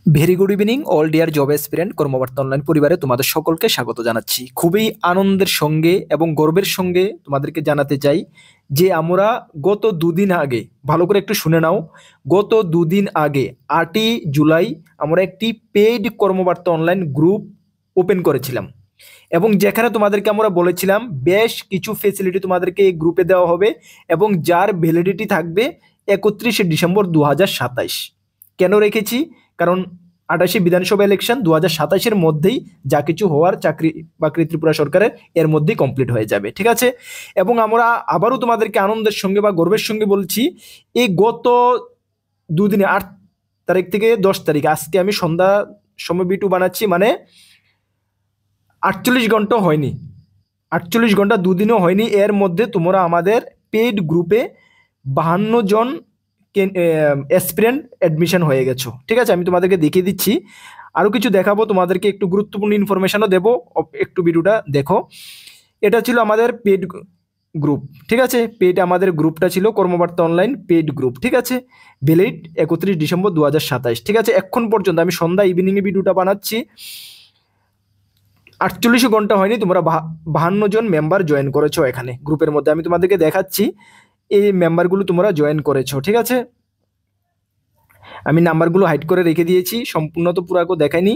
Very good evening all dear job aspirant Karmabarta online পরিবারে তোমাদের সকলকে স্বাগত জানাচ্ছি। খুবই আনন্দের সঙ্গে এবং গর্বের সঙ্গে তোমাদেরকে জানাতে চাই যে আমরা গত দুদিন আগে, ভালো করে একটু শুনে নাও, গত দুদিন আগে 8ই জুলাই আমরা একটি পেইড কর্মবার্তা অনলাইন গ্রুপ ওপেন করেছিলাম এবং যেখানে তোমাদেরকে আমরা বলেছিলাম বেশ কিছু ফেসিলিটি তোমাদেরকে এই গ্রুপে দেওয়া হবে এবং যার ভ্যালিডিটি থাকবে 31শে ডিসেম্বর 2027। কেন রেখেছি? কারণ 28 বিধানসভা ইলেকশন 2027-এর মধ্যেই যা কিছু হওয়ার চাকরি বাকরি ত্রিপুরা সরকারের এর মধ্যেই কমপ্লিট হয়ে যাবে, ঠিক আছে। এবং আমরা আবারও তোমাদেরকে আনন্দের সঙ্গে বা গর্বের সঙ্গে বলছি, এই গত দুদিনে 8 তারিখ থেকে 10 তারিখ, আজকে আমি সন্ধ্যা সময় বিটু বানাচ্ছি, মানে 48 ঘন্টা হয়নি, 48 ঘন্টা দুদিনও হয়নি, এর মধ্যে তোমরা আমাদের পেইড গ্রুপে 52 জন অ্যাসপিরেন্ট অ্যাডমিশন হয়ে গেছো, ঠিক আছে। আমি তোমাদেরকে দেখিয়ে দিচ্ছি, আরও কিছু দেখাবো তোমাদেরকে, একটু গুরুত্বপূর্ণ ইনফরমেশনও দেবো, একটু ভিডিওটা দেখো। এটা ছিল আমাদের পেইড গ্রুপ, ঠিক আছে। পেইড আমাদের গ্রুপটা ছিল কর্মবার্তা অনলাইন পেইড গ্রুপ, ঠিক আছে। ভ্যালিড 31 ডিসেম্বর 2027, ঠিক আছে। এখন পর্যন্ত আমি সন্ধ্যা ইভিনিংয়ে ভিডিওটা বানাচ্ছি, 48 ঘন্টা হয়নি, তোমরা 52 জন মেম্বার জয়েন করেছো এখানে গ্রুপের মধ্যে। আমি তোমাদেরকে দেখাচ্ছি এই মেম্বারগুলো তোমরা জয়েন করেছো, ঠিক আছে। আমি নাম্বারগুলো হাইড করে রেখে দিয়েছি, সম্পূর্ণ তো পুরো দেখাইনি,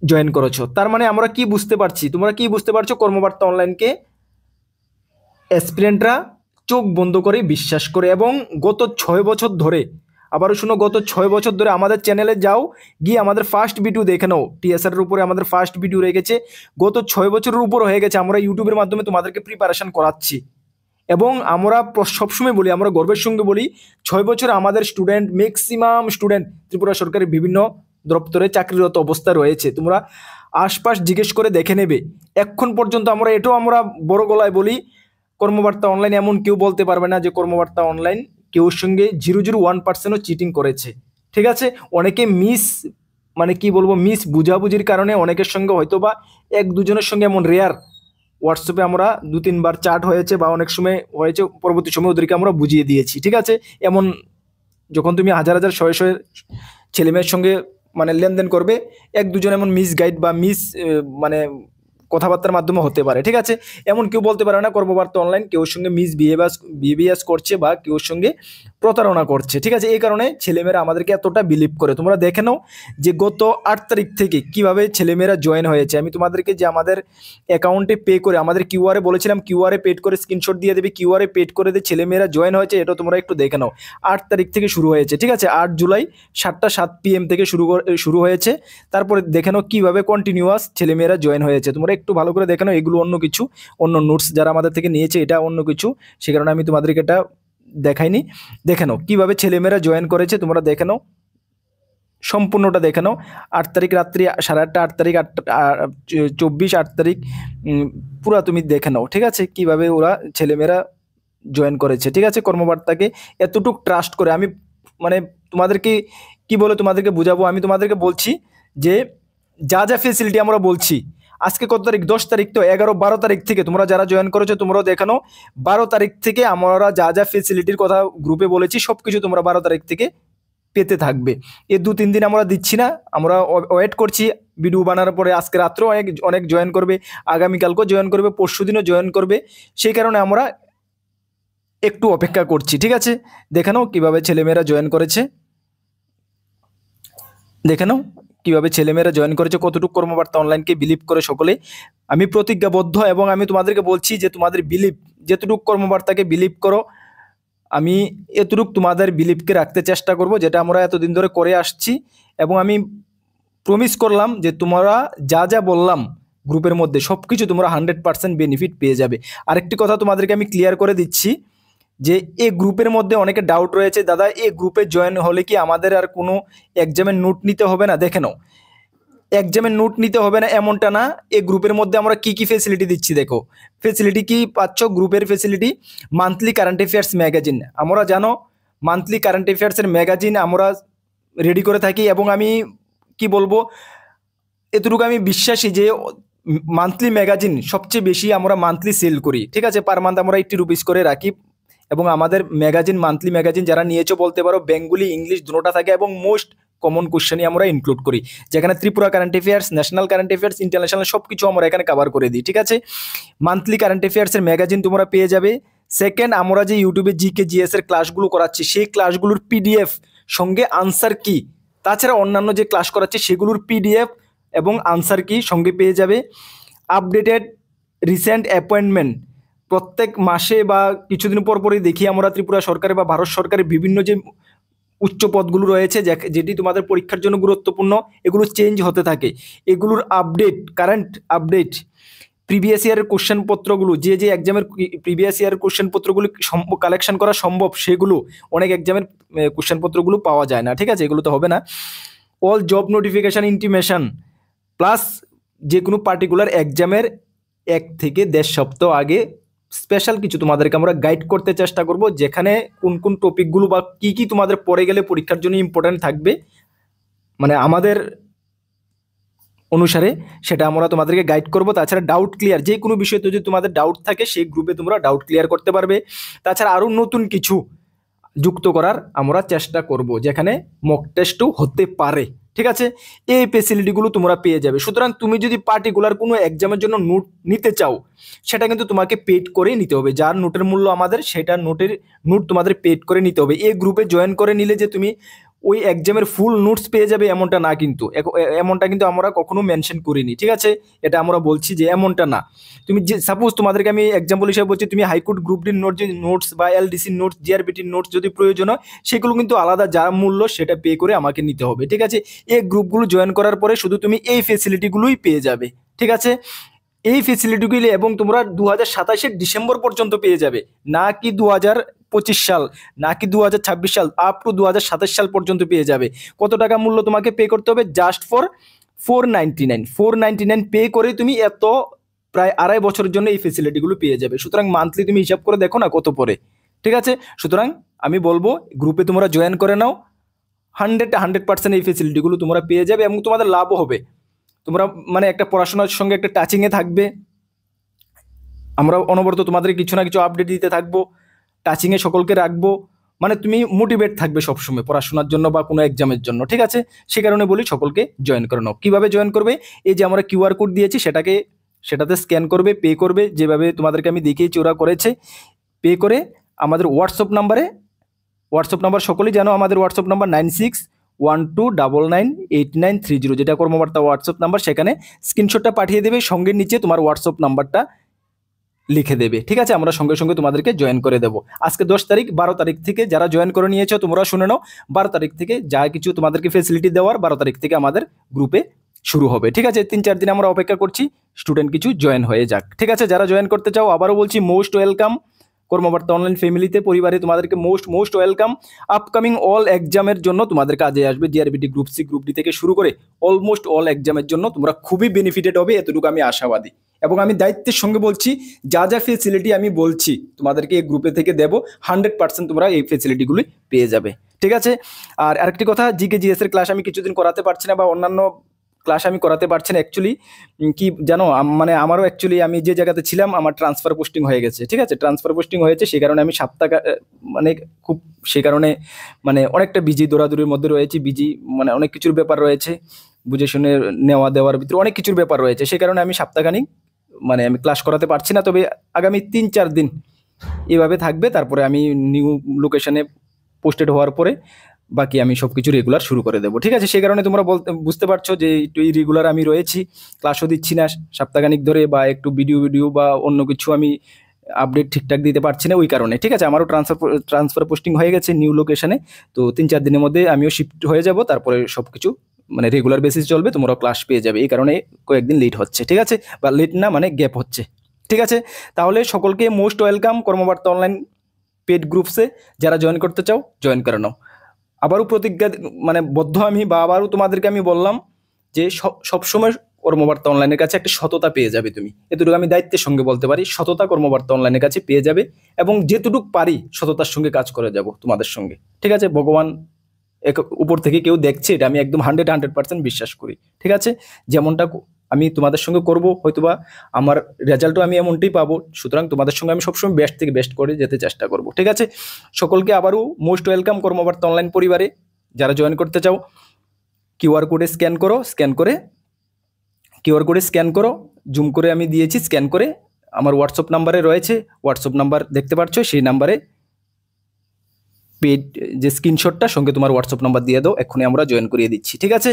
জয়েন করেছো। তার মানে আমরা কি বুঝতে পারছি, তোমরা কি বুঝতে পারছো? কর্মবার্তা অনলাইনকে অ্যাসপিরেন্টরা চোখ বন্ধ করে বিশ্বাস করে, এবং গত 6 বছর ধরে, আবারও শুনো, গত 6 বছর ধরে আমাদের চ্যানেলে যাও, গিয়ে আমাদের ফার্স্ট ভিডিও দেখে নাও, টিএসআর এর উপরে আমাদের ফার্স্ট ভিডিও রেখেছে। গত 6 বছরের উপর হয়ে গেছে আমরা ইউটিউবের মাধ্যমে তোমাদেরকে প্রিপারেশন করাচ্ছি, এবং আমরা সবসময় বলি, আমরা গর্বের সঙ্গে বলি, 6 বছরে আমাদের স্টুডেন্ট, ম্যাক্সিমাম স্টুডেন্ট ত্রিপুরা সরকারের বিভিন্ন দপ্তরে চাকরিরত অবস্থা রয়েছে। তোমরা আশপাশ জিজ্ঞেস করে দেখে নেবে। এখন পর্যন্ত আমরা বড় গলায় বলি, কর্মবার্তা অনলাইন এমন কেউ বলতে পারবে না যে কর্মবার্তা অনলাইন কেউর সঙ্গে 0.01%ও চিটিং করেছে, ঠিক আছে। অনেকে মানে কি বলবো, মিস বুঝাবুঝির কারণে অনেকের সঙ্গে হয়তো বা এক দুজনের সঙ্গে, এমন রেয়ার, হোয়াটসঅ্যাপে আমরা 2-3 বার চাট হয়েছে বা অনেক সময় হয়েছে, পরবর্তী সময় ওদেরকে আমরা বুঝিয়ে দিয়েছি, ঠিক আছে। এমন যখন তুমি হাজার হাজার শয়ে শয়ে ছেলেমেয়ের সঙ্গে মানে লেনদেন করবে, এক দুজন এমন মিস গাইড বা মানে কথাবার্তার মাধ্যমে হতে পারে, ঠিক আছে। এমন কেউ বলতে পারে না কর্মবার্তা অনলাইন কেউর সঙ্গে বিহেভিয়ার করছে বা কেউর সঙ্গে প্রতারণা করছে, ঠিক আছে। এই কারণে ছেলেমেয়েরা আমাদেরকে এতটা বিলিভ করে। তোমরা দেখে নাও যে গত 8 তারিখ থেকে কিভাবে ছেলেমেয়েরা জয়েন হয়েছে। আমি তোমাদেরকে যে আমাদের অ্যাকাউন্টে পে করে, আমাদের কিউআরে বলেছিলাম, কিউআরে পেড করে স্ক্রিনশট দিয়ে দেবে, কিউআরে পেড করে দিয়ে ছেলেমেয়েরা জয়েন হয়েছে, এটা তোমরা একটু দেখে নাও। 8 তারিখ থেকে শুরু হয়েছে, ঠিক আছে। 8 জুলাই 7টা 7 PM থেকে শুরু হয়েছে। তারপরে দেখে নাও কীভাবে কন্টিনিউয়াস ছেলেমেয়েরা জয়েন হয়েছে। তোমরা একটু ভালো করে দেখে নাও, এগুলো অন্য কিছু, অন্য নোটস যারা আমাদের থেকে নিয়েছে, এটা অন্য কিছু, সে কারণে আমি তোমাদেরকে এটা দেখাইনি। দেখে নাও কীভাবে ছেলেমেয়েরা জয়েন করেছে, তোমরা দেখে নাও, সম্পূর্ণটা দেখে নাও। 8 তারিখ রাত্রি 8:30, 8 তারিখ 24, 8 তারিখ পুরা তুমি দেখে নাও, ঠিক আছে, কীভাবে ওরা ছেলেমেয়েরা জয়েন করেছে, ঠিক আছে। কর্মবার্তাকে এতটুক ট্রাস্ট করে আমি মানে তোমাদেরকে কি বলে তোমাদেরকে বুঝাবো। আমি তোমাদেরকে বলছি যে যা যা ফেসিলিটি আমরা বলছি, আজকে কত তারিখ? 10 তারিখ, তো 11-12 তারিখ থেকে তোমরা যারা জয়েন করেছো তোমরাও দেখানো, 12 তারিখ থেকে আমরা যা যা ফেসিলিটির কথা গ্রুপে বলেছি সব কিছু তোমরা 12 তারিখ থেকে পেতে থাকবে। এই 2-3 দিন আমরা দিচ্ছি না, আমরা ওয়েট করছি। ভিডিও বানানোর পরে আজকে রাত্রেও অনেক জয়েন করবে, আগামীকালকেও জয়েন করবে, পরশুদিনও জয়েন করবে, সেই কারণে আমরা একটু অপেক্ষা করছি, ঠিক আছে। দেখে নাও কীভাবে ছেলেমেয়েরা জয়েন করেছে, দেখে নাও কীভাবে ছেলেমেয়েরা জয়েন করেছে, কতটুকু কর্মবার্তা অনলাইনকে বিলিভ করে সকলে। আমি প্রতিজ্ঞাবদ্ধ, এবং আমি তোমাদেরকে বলছি যে তোমাদের বিলিভ, যেতটুকু কর্মবার্তাকে বিলিভ করো, আমি এতটুকু তোমাদের বিলিভকে রাখতে চেষ্টা করব, যেটা আমরা এতদিন ধরে করে আসছি। এবং আমি প্রমিস করলাম যে তোমরা যা যা বললাম গ্রুপের মধ্যে সব কিছু তোমরা 100% বেনিফিট পেয়ে যাবে। আরেকটি কথা তোমাদেরকে আমি ক্লিয়ার করে দিচ্ছি যে এই গ্রুপের মধ্যে অনেকে ডাউট রয়েছে, দাদা এই গ্রুপে জয়েন হলে কি আমাদের আর কোনো এক্সামের নোট নিতে হবে না? দেখে নাও, এক্সামের নোট নিতে হবে না এমনটা না। এই গ্রুপের মধ্যে আমরা কি কি ফেসিলিটি দিচ্ছি দেখো। ফেসিলিটি কি পাচ্ছ? গ্রুপের facility, monthly current affairs magazine, আমরা জানো মান্থলি কারেন্ট অ্যাফেয়ার্সের ম্যাগাজিন আমরা রেডি করে থাকি, এবং আমি কি বলবো, এতটুকু আমি বিশ্বাসী যে মান্থলি ম্যাগাজিন সবচেয়ে বেশি আমরা মান্থলি সেল করি, ঠিক আছে। পার মান্থ আমরা 80 রুপিস করে রাখি, এবং আমাদের ম্যাগাজিন, মান্থলি ম্যাগাজিন যারা নিয়েছো বলতে পারো বেঙ্গলি, ইংলিশ দুটোটা থাকে, এবং মোস্ট কমন কোশ্চেনই আমরা ইনক্লুড করি, যেখানে Tripura current affairs, national current affairs, international সব কিছু আমরা এখানে কভার করে দিই। ঠিক আছে, মান্থলি কারেন্ট অ্যাফেয়ার্সের ম্যাগাজিন তোমরা পেয়ে যাবে। সেকেন্ড, আমরা যে ইউটিউবে জিকে জিএস এর ক্লাসগুলো করাচ্ছি সেই ক্লাসগুলোর পিডিএফ সঙ্গে আনসার কি, তাছাড়া অন্যান্য যে ক্লাস করাচ্ছি সেগুলোর পিডিএফ এবং আনসার কি সঙ্গে পেয়ে যাবে। আপডেটেড রিসেন্ট অ্যাপয়েন্টমেন্ট প্রত্যেক মাসে বা কিছুদিন পর পরই দেখি আমরা ত্রিপুরা সরকারের বা ভারত সরকারের বিভিন্ন যে উচ্চ পদগুলো রয়েছে যেটি তোমাদের পরীক্ষার জন্য গুরুত্বপূর্ণ, এগুলো চেঞ্জ হতে থাকে। এগুলোর আপডেট, কারেন্ট আপডেট, প্রিভিয়াস ইয়ারের কোশ্চেন পত্রগুলো, যে এক্সামের প্রিভিয়াস ইয়ারের কোশ্চেন পত্রগুলো কালেকশন করা সম্ভব, সেগুলো অনেক এক্সামের কোশ্চেন পত্রগুলো পাওয়া যায় না। ঠিক আছে, এগুলো তো হবে না। All job notification intimation, plus যে কোনো পার্টিকুলার এক্সামের 1 থেকে 1.5 সপ্তাহ আগে স্পেশাল কিছু তোমাদেরকে আমরা গাইড করতে চেষ্টা করব, যেখানে কোন কোন টপিকগুলো বা কি কি তোমাদের পড়ে গেলে পরীক্ষার জন্য ইম্পর্টেন্ট থাকবে, মানে আমাদের অনুসারে সেটা আমরা তোমাদেরকে গাইড করব। তাছাড়া ডাউট ক্লিয়ার, যে কোনো বিষয়ে যদি তোমাদের ডাউট থাকে সেই গ্রুপে তোমরা ডাউট ক্লিয়ার করতে পারবে। তাছাড়া আরও নতুন কিছু যুক্ত করার আমরা চেষ্টা করব, যেখানে মক টেস্টও হতে পারে। ঠিক আছে, এই ফেসিলিটিগুলো তোমরা পেয়ে যাবে। সুতরাং তুমি যদি পার্টিকুলার কোনো এক্সামের জন্য নোট নিতে চাও, সেটা কিন্তু তোমাকে পেড করে নিতে হবে। যার নোটের মূল্য আমাদের, সেটা নোট তোমাদের পেড করে নিতে হবে। এই গ্রুপে জয়েন করে নিলে যে তুমি ওই এক্সামের ফুল নোটস পেয়ে যাবে এমনটা না, কিন্তু এমনটা কিন্তু আমরা কখনো মেনশন করিনি। ঠিক আছে, এটা আমরা বলছি যে এমনটা না। তুমি যে সাপোজ তোমাদেরকে আমি এক্সাম্পল হিসেবে বলছি, তুমি হাইকোর্ট গ্রুপ ডির নোটস বা এলডিসির নোটস, জিআরবিটির নোটস যদি প্রয়োজন হয়, সেগুলো কিন্তু আলাদা যার মূল্য সেটা পে করে আমাকে নিতে হবে। ঠিক আছে, এই গ্রুপগুলো জয়েন করার পরে শুধু তুমি এই ফেসিলিটিগুলোই পেয়ে যাবে। ঠিক আছে, এই ফেসিলিটিগুলি এবং তোমরা 2027 ডিসেম্বর পর্যন্ত পেয়ে যাবে, না কি 2025 সাল, না কি 2026 সাল, আপ টু 2027 সাল পর্যন্ত পেয়ে যাবে। কত টাকা মূল্য তোমাকে পে করতে হবে? জাস্ট ফর 499 পে করে তুমি এত প্রায় 2.5 বছরের জন্য এই ফেসিলিটিগুলো পেয়ে যাবে। সুতরাং মান্থলি তুমি হিসাব করে দেখো না কত পড়ে। ঠিক আছে, সুতরাং আমি বলবো গ্রুপে তোমরা জয়েন করে নাও, 100% এই ফেসিলিটিগুলো তোমরা পেয়ে যাবে এবং তোমাদের লাভও হবে। তোমরা মানে একটা পড়াশোনার সঙ্গে একটা টাচিংয়ে থাকবে, আমরা অনবরত তোমাদের কিছু না কিছু আপডেট দিতে থাকবো, টাচিংয়ে সকলকে রাখবো, মানে তুমি মোটিভেট থাকবে সবসময় পড়াশোনার জন্য বা কোনো এক্সামের জন্য। ঠিক আছে, সে কারণে বলি সকলকে জয়েন করে নাও। কীভাবে জয়েন করবে? এই যে আমরা কিউআর কোড দিয়েছি সেটাতে স্ক্যান করবে, পে করবে, যেভাবে তোমাদেরকে আমি দেখিয়েছি ওরা করেছে। পে করে আমাদের হোয়াটসঅ্যাপ নাম্বার সকলেই জানো, আমাদের হোয়াটসঅ্যাপ নাম্বার 9612998930, যেটা কর্মবার্তা হোয়াটসঅ্যাপ নাম্বার। সেখানে স্ক্রিনশটটা পাঠিয়ে দেবে, সঙ্গে নিচে তোমার হোয়াটসঅ্যাপ নাম্বারটা লিখে দেবে। ঠিক আছে, আমরা সঙ্গে সঙ্গে তোমাদেরকে জয়েন করে দেবো। আজকে 10 তারিখ, 12 তারিখ থেকে যারা জয়েন করে নিয়েছো তোমরা শুনে নাও, 12 তারিখ থেকে যা কিছু তোমাদেরকে ফেসিলিটি দেওয়ার 12 তারিখ থেকে আমাদের গ্রুপে শুরু হবে। ঠিক আছে, 3-4 দিন আমরা অপেক্ষা করছি, স্টুডেন্ট কিছু জয়েন হয়ে যাক। ঠিক আছে, যারা জয়েন করতে চাও আবারও বলছি, মোস্ট ওয়েলকাম কর্মবার্তা অনলাইন ফ্যামিলিতে, পরিবারে তোমাদেরকে মোস্ট ওয়েলকাম। আপকামিং অল এক্সামের জন্য তোমাদের কাজে আসবে। GRBT group C, group D থেকে শুরু করে অলমোস্ট অল এক্সামের জন্য তোমরা খুবই বেনিফিটেড হবে, এতটুকু আমি আশাবাদী। এবং আমি দায়িত্বের সঙ্গে বলছি, যা ফেসিলিটি আমি বলছি তোমাদেরকে এই গ্রুপে থেকে দেবো, 100% তোমরা এই ফেসিলিটিগুলি পেয়ে যাবে। ঠিক আছে, আর আরেকটি কথা, জিকে জিএস এর ক্লাস আমি কিছুদিন করাতে পারছি না বা অন্যান্য ক্লাস আমি করাতে পারছি না। অ্যাকচুয়ালি কি জানো, মানে আমারও অ্যাকচুয়ালি আমি যে জায়গাতে ছিলাম আমার ট্রান্সফার পোস্টিং হয়ে গেছে। ঠিক আছে, ট্রান্সফার পোস্টিং হয়েছে, সেই কারণে আমি মানে খুব সেই কারণে মানে অনেকটা বিজি, দৌড়াদৌড়ির মধ্যে রয়েছি, বিজি মানে অনেক কিছুর ব্যাপার রয়েছে, বুঝে শুনে নেওয়া দেওয়ার ভিতরে অনেক কিছুর ব্যাপার রয়েছে। সেই কারণে আমি সপ্তাহখানিক মানে আমি ক্লাস করাতে পারছি না। তবে আগামী 3-4 দিন এভাবে থাকবে, তারপরে আমি নিউ লোকেশনে পোস্টেড হওয়ার পরে বাকি আমি সব কিছু রেগুলার শুরু করে দেবো। ঠিক আছে, সেই কারণে তোমরা বুঝতে পারছো যে একটু রেগুলার আমি রয়েছি, ক্লাসও দিচ্ছি না সপ্তাহখানিক ধরে, বা একটু ভিডিও বা অন্য কিছু আমি আপডেট ঠিকঠাক দিতে পারছি না ওই কারণে। ঠিক আছে, আমারও ট্রান্সফার পোস্টিং হয়ে গেছে নিউ লোকেশনে, তো 3-4 দিনের মধ্যে আমিও শিফট হয়ে যাব, তারপরে সব কিছু মানে রেগুলার বেসিস চলবে, তোমরাও ক্লাস পেয়ে যাবে। এই কারণে কয়েকদিন লেট হচ্ছে। ঠিক আছে, বা লেট না মানে গ্যাপ হচ্ছে। ঠিক আছে, তাহলে সকলকে মোস্ট ওয়েলকাম কর্মবার্তা অনলাইন পেড গ্রুপসে। যারা জয়েন করতে চাও জয়েন করে নাও। আবারও প্রতিজ্ঞা মানে বদ্ধ আমি, বা আবারও তোমাদেরকে আমি বললাম যে সবসময় কর্মবার্তা অনলাইনের কাছে একটা সততা পেয়ে যাবে। তুমি এতটুকু আমি দায়িত্বের সঙ্গে বলতে পারি, সততা কর্মবার্তা অনলাইনের কাছে পেয়ে যাবে, এবং যেটুকু পারি সততার সঙ্গে কাজ করে যাব তোমাদের সঙ্গে। ঠিক আছে, ভগবান উপর থেকে কেউ দেখছে, এটা আমি একদম 100% বিশ্বাস করি। ঠিক আছে, যেমনটা আমি তোমাদের সঙ্গে করব, হয়তোবা আমার রেজাল্টও আমি এমনটাই পাবো। সুতরাং তোমাদের সঙ্গে আমি সবসময় বেস্ট থেকে বেস্ট করে যেতে চেষ্টা করব। ঠিক আছে, সকলকে আবারও মোস্ট ওয়েলকাম কর্মবার্তা অনলাইন পরিবারে। যারা জয়েন করতে চাও কিউআর কোডে স্ক্যান করো, কিউআর কোডে স্ক্যান করো, জুম করে আমি দিয়েছি, স্ক্যান করে আমার হোয়াটসঅ্যাপ নাম্বারে রয়েছে, হোয়াটসঅ্যাপ নাম্বার দেখতে পাচ্ছ, সেই নাম্বারে পেড যে স্ক্রিনশটটা সঙ্গে তোমার হোয়াটসঅ্যাপ নাম্বার দিয়ে দাও, এক্ষুনি আমরা জয়েন করিয়ে দিচ্ছি, ঠিক আছে।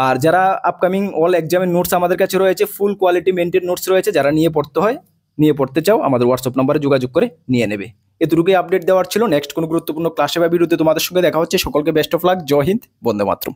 আর যারা আপকামিং অল এক্সামের নোটস আমাদের কাছে রয়েছে, ফুল কোয়ালিটি মেনটেন নোটস রয়েছে, যারা নিয়ে পড়তে চাও আমাদের হোয়াটসঅ্যাপ নাম্বারে যোগাযোগ করে নিয়ে নেবে। এতটুকুই আপডেট দেওয়ার ছিল। নেক্সট কোনো গুরুত্বপূর্ণ ক্লাসে বা ভিডিওতে তোমাদের সঙ্গে দেখা হচ্ছে। সকলকে বেস্ট অফ লাক। জয় হিন্দ, বন্দে মাতরম।